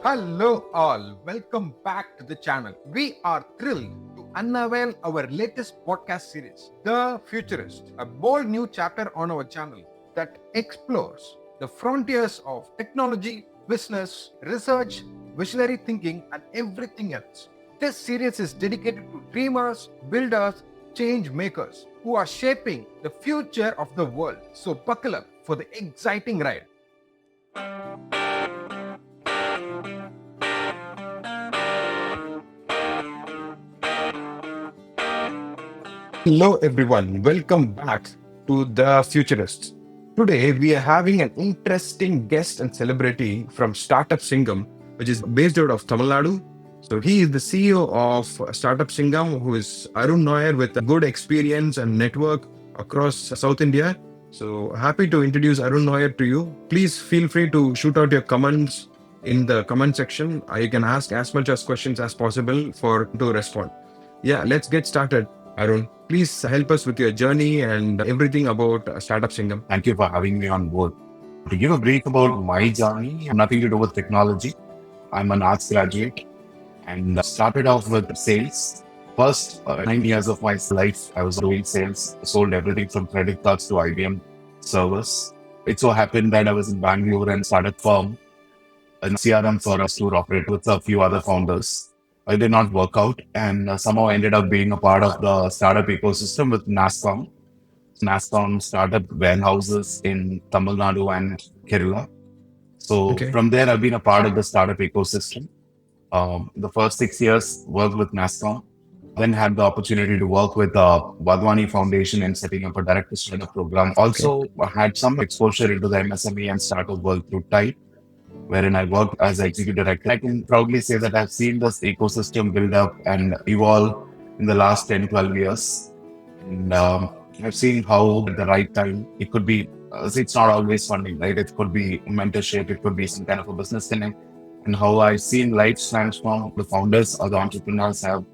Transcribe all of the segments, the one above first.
Hello all, welcome back to the channel. We are thrilled to unveil our latest podcast series, The Futurist, a bold new chapter on our channel that explores the frontiers of technology, business, research, visionary thinking, and everything else. This series is dedicated to dreamers, builders, change makers who are shaping the future of the world. So buckle up for the exciting ride. Hello, everyone. Welcome back to The Futurists. Today, we are having an interesting guest and celebrity from Startup Singam, which is based out of Tamil Nadu. So, he is the CEO of Startup Singam, who is Arun Nair with a good experience and network across South India. So, happy to introduce Arun Nair to you. Please feel free to shoot out your comments in the comment section. You can ask as much as questions as possible for to respond. Yeah, let's get started. Arun, please help us with your journey and everything about Startup Singam. Thank you for having me on board. To give a brief about my journey, nothing to do with technology. I'm an arts graduate and started off with sales. First 9 years of my life, I was doing sales, sold everything from credit cards to IBM servers. It so happened that I was in Bangalore and started firm in CRM for a tour operator with a few other founders. It did not work out and somehow ended up being a part of the startup ecosystem with NASCOM startup warehouses in Tamil Nadu and Kerala. So Okay. from there, I've been a part of the startup ecosystem. The first 6 years worked with NASCOM, then had the opportunity to work with Vadwani Foundation in setting up a direct to startup program. Okay. Also had some exposure into the MSME and startup world through Tide, wherein I worked as executive director. I can proudly say that I've seen this ecosystem build up and evolve in the last 10, 12 years. And I've seen how at the right time, it could be, it's not always funding, right? It could be mentorship, it could be some kind of a business connect. And how I've seen lives transform. The founders or the entrepreneurs have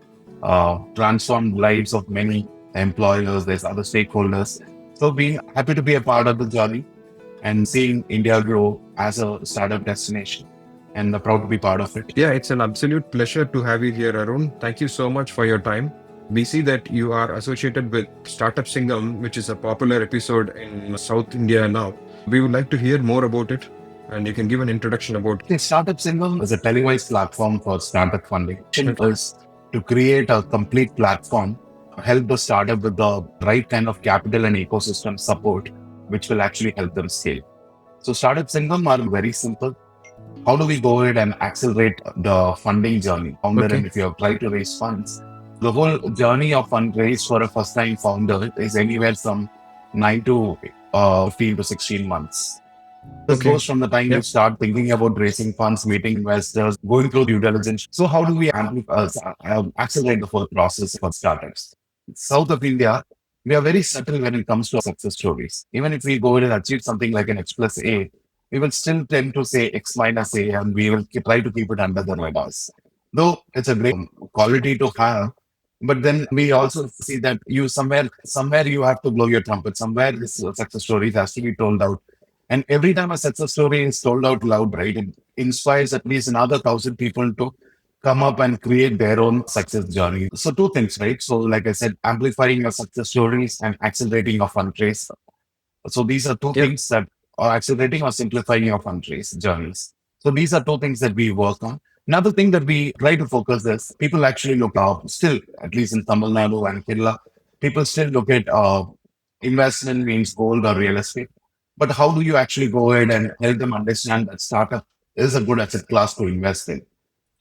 transformed lives of many employers, there's other stakeholders. So being happy to be a part of the journey and seeing India grow as a startup destination and proud to be part of it. Yeah, it's an absolute pleasure to have you here, Arun. Thank you so much for your time. We see that you are associated with Startup Singam, which is a popular episode in South India now. We would like to hear more about it, and you can give an introduction about The Startup Singam is a televised platform for startup funding. It is to create a complete platform, help the startup with the right kind of capital and ecosystem support, which will actually help them scale. So Startup Singam are very simple. How do we go ahead and accelerate the funding journey? Founder, Okay. and if you have tried to raise funds, the whole journey of fundraise for a first-time founder is anywhere from 9 to 15 to 16 months. This Okay. goes from the time Yeah. you start thinking about raising funds, meeting investors, going through due diligence. So how do we accelerate the whole process for startups? South of India, we are very subtle when it comes to success stories. Even if we go in and achieve something like an X plus A, we will still tend to say X minus A and we will try to keep it under the radars. Though it's a great quality to have, but then we also see that somewhere you have to blow your trumpet. Somewhere this success story has to be told out. And every time a success story is told out loud, right, it inspires at least another 1,000 people to come up and create their own success journey. So two things, right? So like I said, amplifying your success stories and accelerating your fundraise. So these are two Yeah. things that are accelerating or simplifying your fundraise journeys. So these are two things that we work on. Another thing that we try to focus is people actually look up still, at least in Tamil Nadu and Kerala, people still look at investment means gold or real estate. But how do you actually go ahead and help them understand that startup is a good asset class to invest in?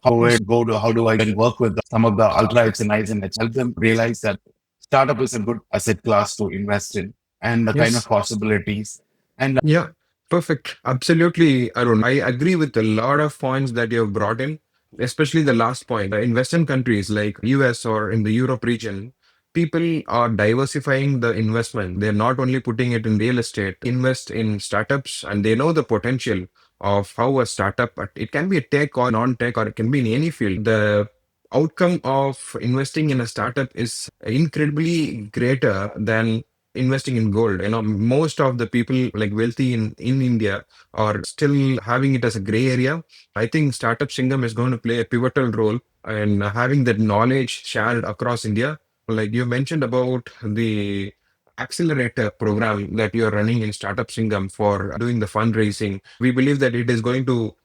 Yes. How do I work with some of the ultra HNIs and help them realize that startup is a good asset class to invest in and the kind of Yes. possibilities. And Yeah, perfect. Absolutely, Arun. I agree with a lot of points that you have brought in, especially the last point. In Western countries like US or in the Europe region, people are diversifying the investment. They're not only putting it in real estate, invest in startups, and they know the potential of how a startup, it can be a tech or non-tech, or it can be in any field. The outcome of investing in a startup is incredibly greater than investing in gold. Most of the people like wealthy in India are still having it as a gray area. I think Startup Singam is going to play a pivotal role in having that knowledge shared across India. Like you mentioned about the accelerator program that you're running in Startup Singam for doing the fundraising. We believe that it is going to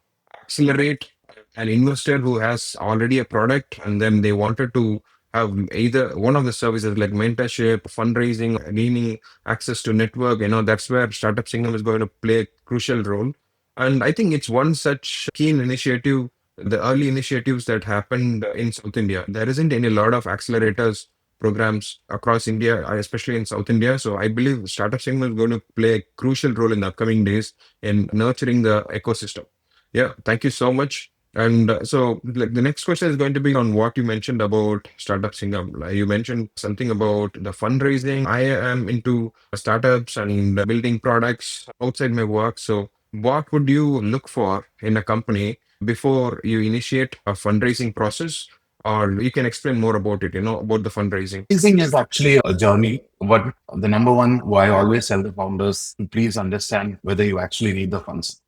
accelerate an investor who has already a product and then they wanted to have either one of the services like mentorship, fundraising, gaining access to network. That's where Startup Singam is going to play a crucial role. And I think it's one such keen initiative, the early initiatives that happened in South India. There isn't any lot of accelerators programs across India, especially in South India. So I believe Startup Singam is going to play a crucial role in the upcoming days in nurturing the ecosystem. Yeah, thank you so much. And so, like, the next question is going to be on what you mentioned about Startup Singam. Like, you mentioned something about the fundraising. I am into startups and building products outside my work. So, what would you look for in a company before you initiate a fundraising process? Or you can explain more about it, about the fundraising. Fundraising is actually a journey. But the number one, why I always tell the founders, please understand whether you actually need the funds.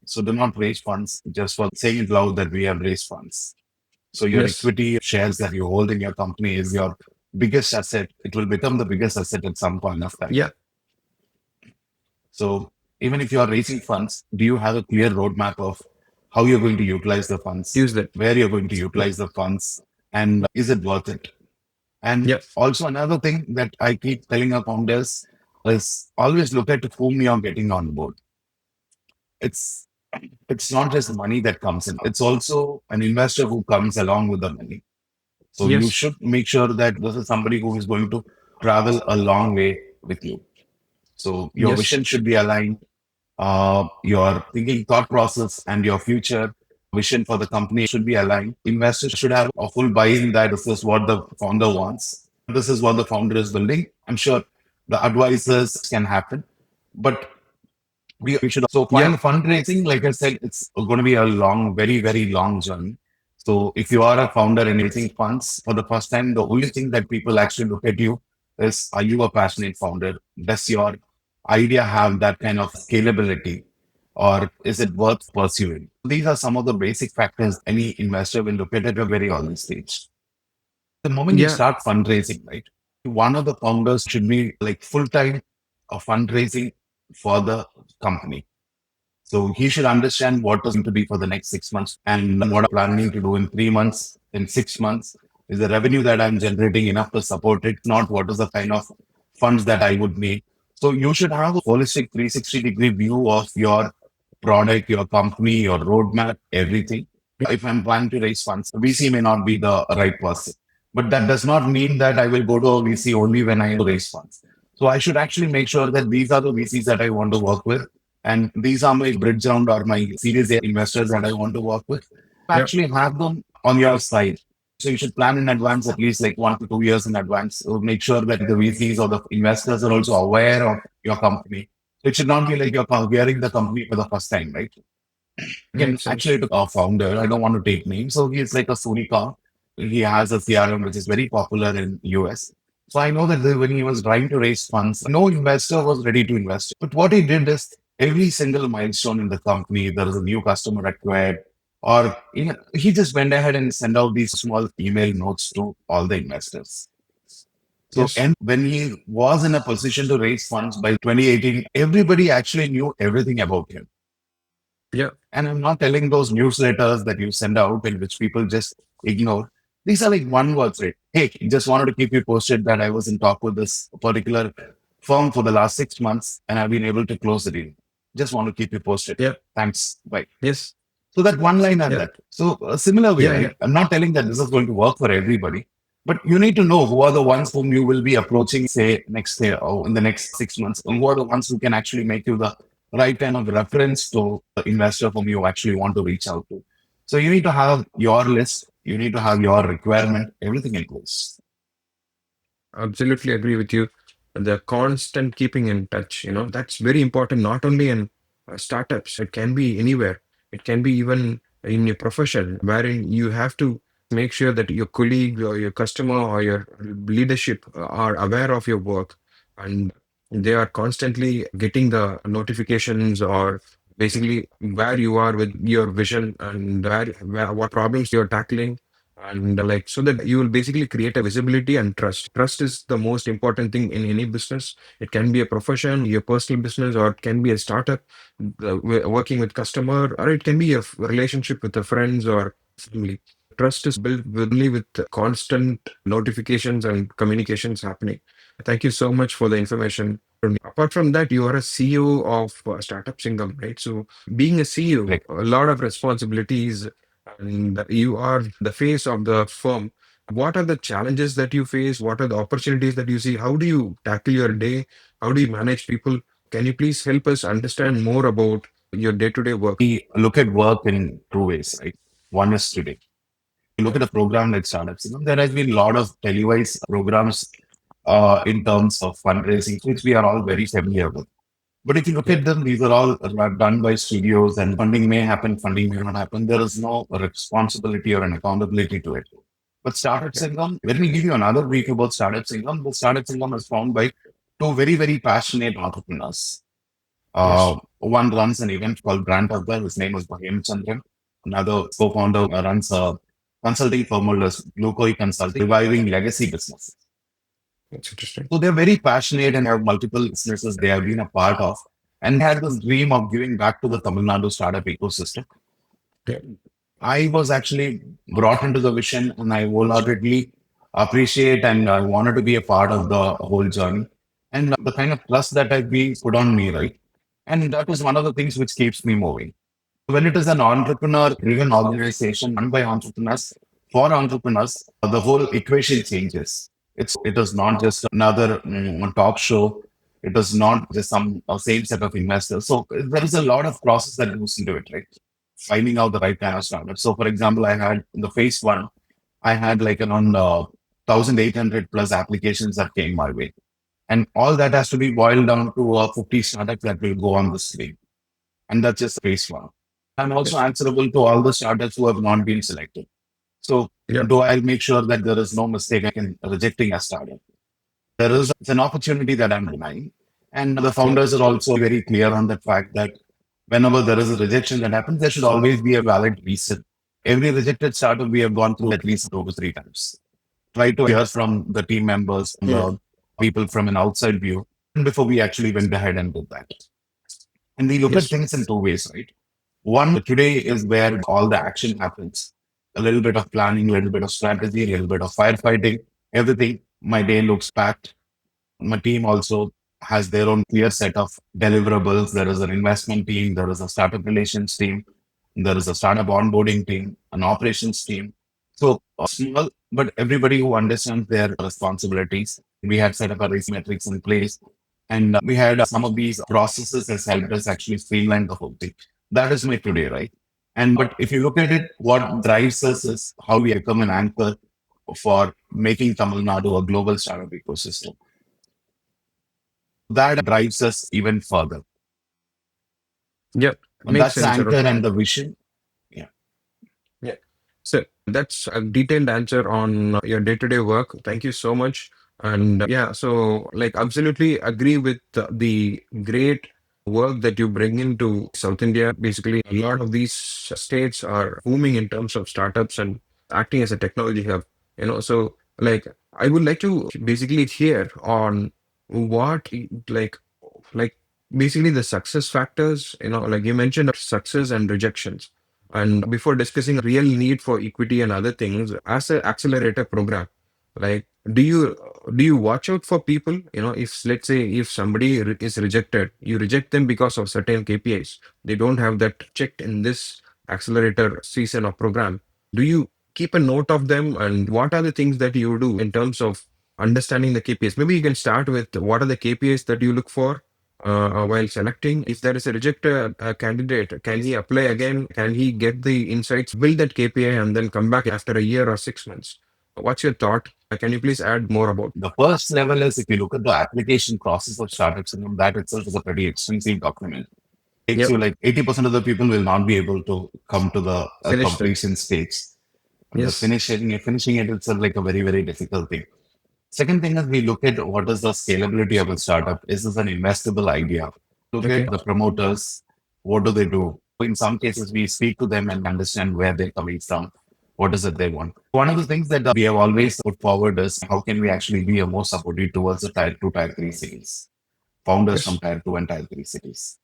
So do not raise funds just for saying it loud that we have raised funds. So your Yes. equity shares that you hold in your company is your biggest asset. It will become the biggest asset at some point of time. Yeah. So even if you are raising funds, do you have a clear roadmap of how you're going to utilize the funds, Use that. where you're going to Yeah. utilize the funds, and is it worth it? And Yeah. also another thing that I keep telling our founders is always look at whom you're getting on board. It's it's not just the money that comes in. It's also an investor who comes along with the money. So you Yes. should make sure that this is somebody who is going to travel a long way with you. So your Yes. vision should be aligned. Your thinking thought process and your future vision for the company should be aligned. Investors should have a full buy-in that this is what the founder wants. This is what the founder is building. I'm sure the advisors can happen, but we should so Yeah. fundraising, like I said, it's going to be a long, very, very long journey. So if you are a founder and raising funds for the first time, the only thing that people actually look at you is, are you a passionate founder? Does your idea have that kind of scalability? Or is it worth pursuing? These are some of the basic factors any investor will look at a very early stage. The moment you Yeah. start fundraising, right? One of the founders should be like full time fundraising for the company. So he should understand what is going to be for the next 6 months and what I'm planning to do in 3 months, in 6 months. Is the revenue that I'm generating enough to support it? Not what is the kind of funds that I would need. So you should have a holistic 360-degree view of your product, your company, your roadmap, everything. If I'm planning to raise funds, VC may not be the right person. But that does not mean that I will go to a VC only when I raise funds. So I should actually make sure that these are the VCs that I want to work with. And these are my bridge round or my series A investors that I want to work with. Yeah. Actually have them on your side. So you should plan in advance, at least like 1 to 2 years in advance. So make sure that the VCs or the investors are also aware of your company. So it should not be like you're hearing the company for the first time, right? Again, Makes sense. actually, to our founder, I don't want to take names. So he's like a Sunika. He has a CRM which is very popular in US. So I know that when he was trying to raise funds, no investor was ready to invest. But what he did is every single milestone in the company, there is a new customer acquired, or he just went ahead and sent out these small email notes to all the investors. So, Yes. and when he was in a position to raise funds by 2018, everybody actually knew everything about him. Yeah. And I'm not telling those newsletters that you send out in which people just ignore. These are like one words, right? Hey, just wanted to keep you posted that I was in talk with this particular firm for the last 6 months and I've been able to close the deal. Just want to keep you posted. Yeah. Thanks. Bye. Yes. So that one line and Yeah. that. So a similar way, Yeah. Yeah. right? I'm not telling that this is going to work for everybody, but you need to know who are the ones whom you will be approaching, say, next year or in the next 6 months, and who are the ones who can actually make you the right kind of reference to the investor whom you actually want to reach out to. So you need to have your list, you need to have your requirement, everything in place. Absolutely agree with you. The constant keeping in touch, that's very important, not only in startups, it can be anywhere. It can be even in your profession, wherein you have to make sure that your colleague or your customer or your leadership are aware of your work. and they are constantly getting the notifications or basically where you are with your vision and where what problems you're tackling. And like, so that you will basically create a visibility and trust. Trust is the most important thing in any business. It can be a profession, your personal business, or it can be a startup, working with customer, or it can be a relationship with the friends or family. Trust is built only with constant notifications and communications happening. Thank you so much for the information. Apart from that, you are a CEO of Startup Singam, right? So, being a CEO, Like, a lot of responsibilities, and you are the face of the firm. What are the challenges that you face? What are the opportunities that you see? How do you tackle your day? How do you manage people? Can you please help us understand more about your day-to-day work? we look at work in two ways, right? One is today. You look Yeah. at a program like startups, there has been a lot of televised programs in terms of fundraising, which we are all very familiar with. But if you look Yeah. at them, these are all done by studios, and funding may happen, funding may not happen. There is no responsibility or an accountability to it. But Startup Yeah. Singam, let me give you another brief about Startup Singam. The Startup Singam is formed by two very, very passionate entrepreneurs. Yes. One runs an event called Brand Hubber. His name is Bahim Chandran. Another co-founder runs a consulting firm called Glukoi Consulting, reviving legacy businesses. That's interesting. So they're very passionate and have multiple businesses they have been a part of, and had this dream of giving back to the Tamil Nadu startup ecosystem. Yeah. I was actually brought into the vision, and I wholeheartedly appreciate and I wanted to be a part of the whole journey. And the kind of trust that has been put on me, right? And that is one of the things which keeps me moving. When it is an entrepreneur driven organization run by entrepreneurs for entrepreneurs, the whole equation changes. It is not just another talk show. It is not just some same set of investors. So there is a lot of process that goes into it, right? Finding out the right kind of startup. So, for example, I had in the phase one, I had like around 1,800 plus applications that came my way. And all that has to be boiled down to 50 startups that will go on this way. And that's just phase one. I'm also Yes. answerable to all the startups who have not been selected. So, Yeah. do I make sure that there is no mistake in rejecting a startup? There is it's an opportunity that I'm denying. And the Yeah. founders are also very clear on the fact that whenever there is a rejection that happens, there should always be a valid reason. Every rejected startup we have gone through at least 2 to 3 times. Try to hear from the team members, from Mm. the people from an outside view, before we actually went ahead and did that. And we look at Yes. things in two ways, right? One, today is where all the action happens. A little bit of planning, a little bit of strategy, a little bit of firefighting, everything. My day looks packed. My team also has their own clear set of deliverables. There is an investment team, there is a startup relations team, there is a startup onboarding team, an operations team. So small, but everybody who understands their responsibilities. We had set up a race metrics in place, and we had some of these processes has helped us actually streamline the whole thing. That is my today, right? And but if you look at it, what drives us is how we become an anchor for making Tamil Nadu a global startup ecosystem. That drives us even further. Yeah. And Makes that's the sense, anchor Arun. and the vision. Yeah. Yeah. So that's a detailed answer on your day-to-day work. Thank you so much. And yeah, so like absolutely agree with the great work that you bring into South India. Basically, a lot of these states are booming in terms of startups and acting as a technology hub. So like I would like to basically hear on what like basically the success factors, like you mentioned success and rejections. And before discussing real need for equity and other things, as an accelerator program, like do you watch out for people? If let's say if somebody is rejected, you reject them because of certain KPIs. They don't have that checked in this accelerator season of program. Do you keep a note of them, and what are the things that you do in terms of understanding the KPIs? Maybe you can start with what are the KPIs that you look for while selecting. If there is a rejected candidate, can he apply again? Can he get the insights, build that KPI, and then come back after a year or 6 months? What's your thought? Can you please add more about? The first level is if you look at the application process of startups, that itself is a pretty extensive document. Takes Yep. you like 80% of the people will not be able to come to the Finished it. completion stage. And the Yes. finishing it itself like a very, very difficult thing. Second thing is we look at what is the scalability of a startup. Is this an investable idea? Look at Okay. the promoters. What do they do? In some cases, we speak to them and understand where they're coming from. What is it they want? One of the things that we have always put forward is how can we actually be a more supportive towards the tier two, tier three cities, founders from Yes. tier two and tier three cities.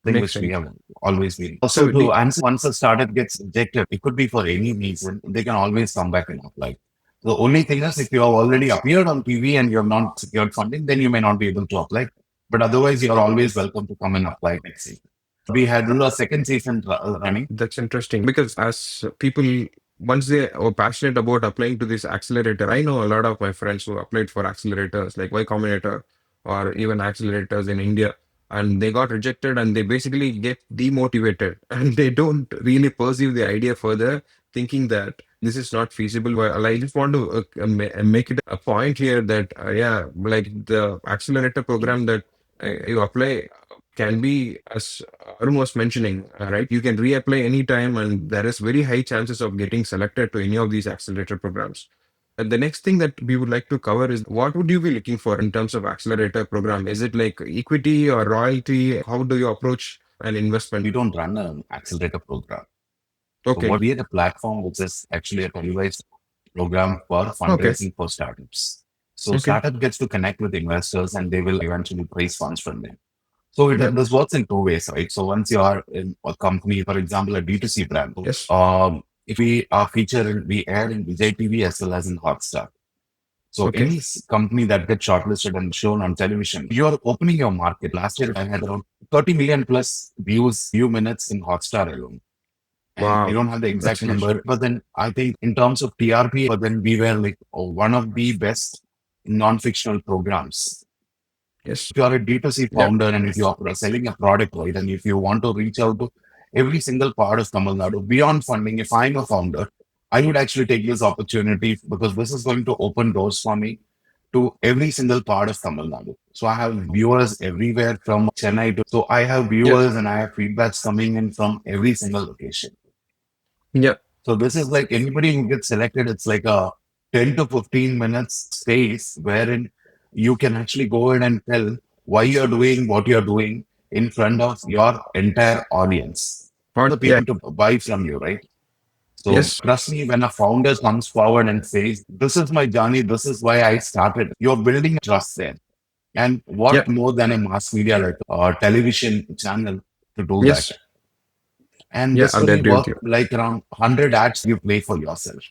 Thing Makes which we sense. have always been. Also, So to the answer, once a startup gets rejected, it could be for any reason. They can always come back and apply. The only thing is, if you have already appeared on TV and you have not secured funding, then you may not be able to apply. But otherwise, you are always welcome to come and apply next season. We had a second season running. That's interesting because as people, once they are passionate about applying to this accelerator, I know a lot of my friends who applied for accelerators like Y Combinator or even accelerators in India, and they got rejected and they basically get demotivated and they don't really pursue the idea further, thinking that this is not feasible. Well, I just want to make it a point here that, yeah, like the accelerator program that you apply can be, as Arun was mentioning, right? You can reapply anytime, and there is very high chances of getting selected to any of these accelerator programs. And the next thing that we would like to cover is what would you be looking for in terms of accelerator program? Is it like equity or royalty? How do you approach an investment? We don't run an accelerator program. So Okay. what we are a platform which is actually a televised program for Okay. fundraising for startups. So Okay. startup gets to connect with investors and they will eventually raise funds from them. So Yeah. this works in two ways, right? So once you are in a company, for example, a D2C brand, Yes. if we are featured, we air in Vijay TV as well as in Hotstar. So Okay. any company that gets shortlisted and shown on television, you are opening your market. Last year, I had around 30 million plus views, few minutes in Hotstar alone. And I Wow. don't have the That's exact huge. number, but then I think in terms of TRP, but then we were like one of the best non-fictional programs. Yes. If you are a D2C Yeah. founder and if you are selling a product, right, and if you want to reach out to every single part of Tamil Nadu, beyond funding, if I'm a founder, I would actually take this opportunity because this is going to open doors for me to every single part of Tamil Nadu. So I have viewers everywhere from Chennai to, so I have Yeah. viewers and I have feedbacks coming in from every single location. Yeah. So this is like anybody who gets selected, it's like a 10 to 15 minutes space wherein you can actually go in and tell why you're doing what you're doing in front of your entire audience. What? The Yeah. people to buy from you, right? So Yes. trust me, when a founder comes forward and says, this is my journey, this is why I started, you're building trust there. And Yeah. what more than a mass media like a television channel to do that? Yes. And Yeah. this I will be agree with work you. like around 100 ads you play for yourself.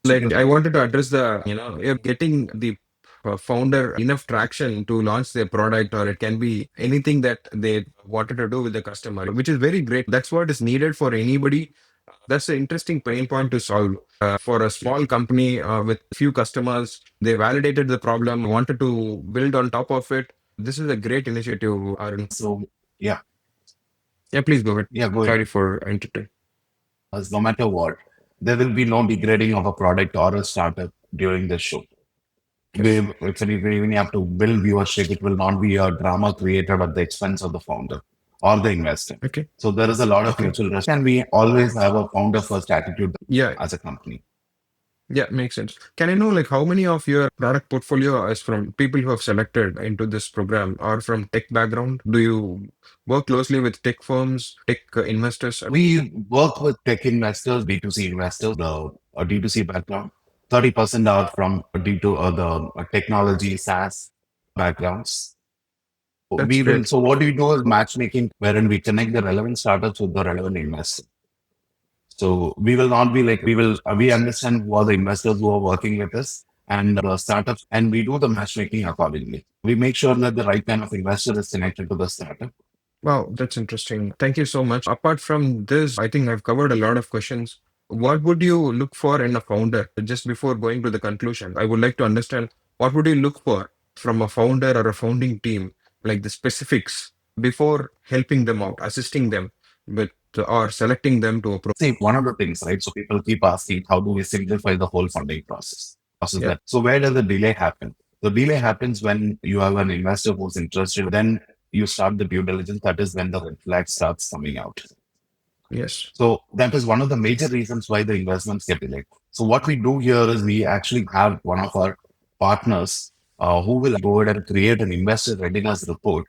Like I wanted to address the, you're getting the founder enough traction to launch their product, or it can be anything that they wanted to do with the customer, which is very great. That's what is needed for anybody. That's an interesting pain point to solve for a small company with few customers. They validated the problem, wanted to build on top of it. This is a great initiative, Arun. So yeah, Yeah, please go ahead. yeah, go ahead. Sorry for interrupting. As no matter what, there will be no degrading of a product or a startup during the show. Yes. If we have to build viewership, it will not be a drama created at the expense of the founder or the investor. Okay. So there is a lot of Okay. mutual respect, and we always have a founder first attitude Yeah. as a company. Yeah, makes sense. Can I know like how many of your product portfolio is from people who have selected into this program or from tech background? Do you work closely with tech firms, tech investors? We work with tech investors, B2C investors, the D2C background. 30% are from D2 the technology SaaS backgrounds. That's We will. great. So what we do is matchmaking, wherein we connect the relevant startups with the relevant investors. So we will not be like we will. We understand who are the investors who are working with us and the startups, and we do the matchmaking accordingly. We make sure that the right kind of investor is connected to the startup. Wow, that's interesting. Thank you so much. Apart from this, I think I've covered a lot of questions. What would you look for in a founder? Just before going to the conclusion, I would like to understand what would you look for from a founder or a founding team, like the specifics before helping them out, assisting them with or selecting them to a See, one of the things, right? So people keep asking, how do we simplify the whole funding process? yeah. That. So where does the delay happen? The delay happens when you have an investor who's interested. Then you start the due diligence. That is when the red flag starts coming out. Yes. So that is one of the major reasons why the investments get delayed. So what we do here is we actually have one of our partners who will go ahead and create an investor readiness report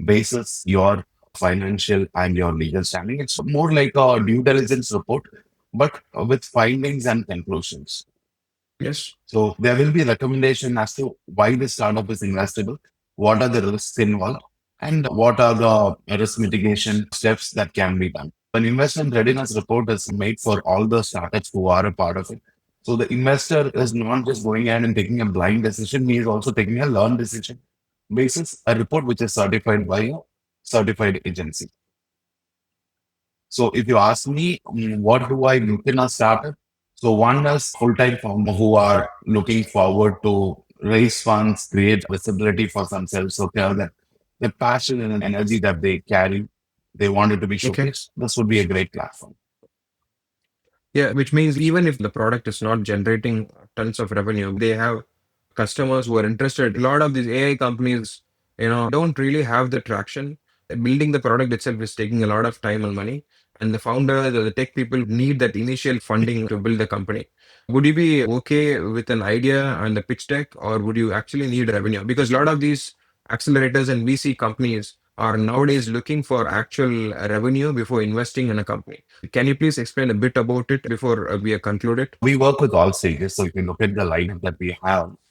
basis your financial and your legal standing. It's more like a due diligence report, but with findings and conclusions. Yes. So there will be a recommendation as to why this startup is investable, what are the risks involved, and what are the risk mitigation steps that can be done. An investment readiness report is made for all the startups who are a part of it. So the investor is not just going ahead and taking a blind decision, he is also taking a learned decision basis a report which is certified by a certified agency. So if you ask me, what do I look in a startup? So one is full-time founders who are looking forward to raise funds, create visibility for themselves. So the passion and energy that they carry, they want it to be Okay. showcased. This would be a great platform. Yeah, which means even if the product is not generating tons of revenue, they have customers who are interested. A lot of these AI companies, don't really have the traction. Building the product itself is taking a lot of time and money. And the founders or the tech people need that initial funding to build the company. Would you be okay with an idea and the pitch deck, or would you actually need revenue? Because a lot of these accelerators and VC companies are nowadays looking for actual revenue before investing in a company. Can you please explain a bit about it before we conclude it? We work with all stages. So if you look at the lineup that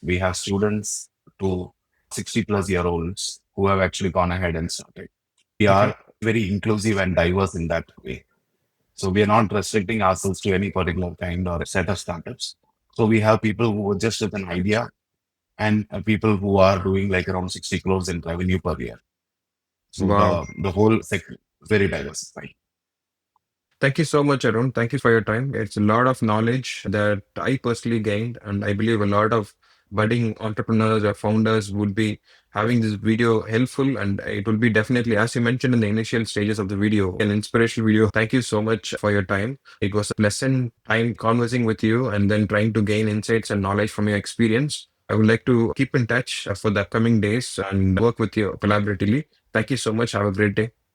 we have students to 60 plus year olds who have actually gone ahead and started. We Okay. are very inclusive and diverse in that way. So we are not restricting ourselves to any particular kind or set of startups. So we have people who are just with an idea and people who are doing like around 60 crores in revenue per year. So Wow. the whole sector is very diversified. Thank you so much, Arun. Thank you for your time. It's a lot of knowledge that I personally gained, and I believe a lot of budding entrepreneurs or founders would be having this video helpful. And it will be definitely, as you mentioned in the initial stages of the video, an inspirational video. Thank you so much for your time. It was a pleasant time conversing with you and then trying to gain insights and knowledge from your experience. I would like to keep in touch for the upcoming days and work with you collaboratively. Thank you so much. Have a great day.